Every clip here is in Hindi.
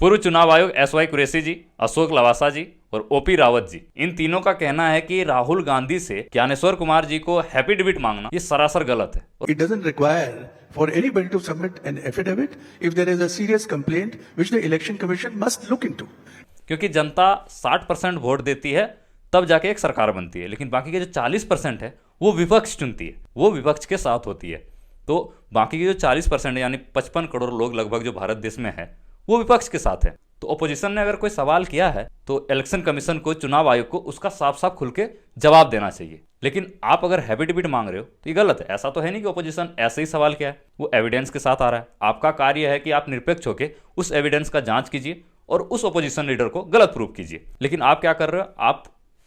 पूर्व चुनाव आयुक्त एस.वाई. कुरैशी जी, अशोक लवासा जी और ओपी रावत जी, इन तीनों का कहना है कि राहुल गांधी से ज्ञानेश्वर कुमार जी को एफिडेविट मांगना ये सरासर गलत है। It doesn't require for anybody to submit an affidavit if there is a serious complaint which the election commission must look into. क्योंकि जनता 60% वोट देती है तब जाके एक सरकार बनती है, लेकिन बाकी के जो 40% है वो विपक्ष चुनती है, वो विपक्ष के साथ होती है। तो बाकी के जो 40% है यानी 55 करोड़ लोग लगभग जो भारत देश में है वो विपक्ष के साथ है। तो ओपोजिशन ने अगर कोई सवाल किया है तो इलेक्शन कमीशन को, चुनाव आयोग को उसका साफ साफ खुल के जवाब देना चाहिए। लेकिन आप अगर एफिडेविट मांग रहे हो तो ये गलत है। ऐसा तो है नहीं कि ओपोजिशन ऐसे ही सवाल किया है, वो एविडेंस के साथ आ रहा है। आपका कार्य है कि आप निरपेक्ष होकर उस एविडेंस का जांच कीजिए और उस ओपोजिशन लीडर को गलत प्रूव कीजिए। लेकिन आप क्या कर रहे हो, आप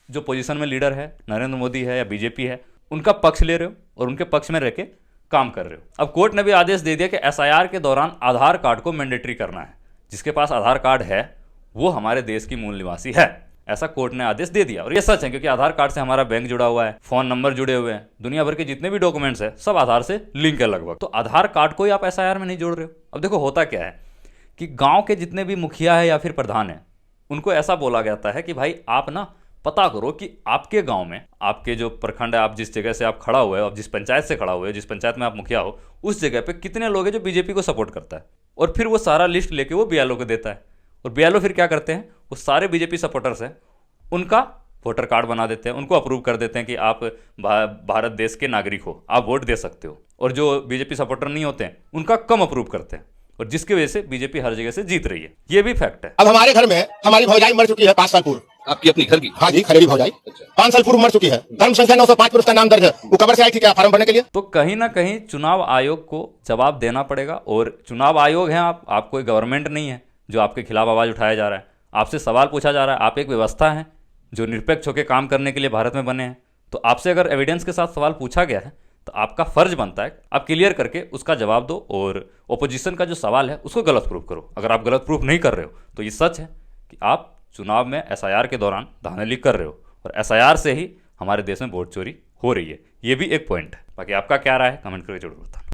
जो पोजीशन में लीडर है, नरेंद्र मोदी है या बीजेपी है, उनका पक्ष ले रहे हो और उनके पक्ष में रह के काम कर रहे हो। अब कोर्ट ने भी आदेश दे दिया कि एसआईआर के दौरान आधार कार्ड को मैंडेटरी करना है। जिसके पास आधार कार्ड है वो हमारे देश की मूल निवासी है, ऐसा कोर्ट ने आदेश दे दिया। और ये सच है क्योंकि आधार कार्ड से हमारा बैंक जुड़ा हुआ है, फोन नंबर जुड़े हुए हैं, दुनिया भर के जितने भी डॉक्यूमेंट्स है सब आधार से लिंक है लगभग। तो आधार कार्ड को ही आप एसआईआर में नहीं जोड़ रहे हो। अब देखो होता क्या है कि गांव के जितने भी मुखिया है या फिर प्रधान है उनको ऐसा बोला जाता है कि भाई आप ना पता करो कि आपके गांव में, आपके जो प्रखंड है, आप जिस जगह से आप खड़ा हुए हो, आप जिस पंचायत से खड़ा हुए हो, जिस पंचायत में आप मुखिया हो, उस जगह पे कितने लोग हैं जो बीजेपी को सपोर्ट करता है। और फिर वो सारा लिस्ट लेके वो बीएलओ को देता है और बीएलओ फिर क्या करते हैं, वो सारे बीजेपी सपोर्टर्स हैं उनका वोटर कार्ड बना देते हैं, उनको अप्रूव कर देते हैं कि आप भारत देश के नागरिक हो, आप वोट दे सकते हो। और जो बीजेपी सपोर्टर नहीं होते हैं उनका कम अप्रूव करते हैं और जिसकी वजह से बीजेपी हर जगह से जीत रही है। ये भी फैक्ट है। अब हमारे घर में हमारी भौजाई मर चुकी है 5 साल पूर्व। आपकी अपनी घर की? हाँ जी, खलेरी भौजाई 5 साल पूर्व मर चुकी है। धर्म संख्या 905 पर उसका नाम दर्ज है। वो कब्र से आई थी क्या फॉर्म भरने के लिए? तो कहीं ना कहीं चुनाव आयोग को जवाब देना पड़ेगा। और चुनाव आयोग है आप कोई गवर्नमेंट नहीं है जो आपके खिलाफ आवाज उठाया जा रहा है, आपसे सवाल पूछा जा रहा है। आप एक व्यवस्था है जो निरपेक्ष होकर काम करने के लिए भारत में बने हैं। तो आपसे अगर एविडेंस के साथ सवाल पूछा गया है तो आपका फर्ज बनता है आप क्लियर करके उसका जवाब दो और ओपोजिशन का जो सवाल है उसको गलत प्रूफ करो। अगर आप गलत प्रूफ नहीं कर रहे हो तो ये सच है कि आप चुनाव में एसआईआर के दौरान धांधली कर रहे हो और एसआईआर से ही हमारे देश में वोट चोरी हो रही है। ये भी एक पॉइंट है। बाकी आपका क्या राय है कमेंट करके जरूर बताना।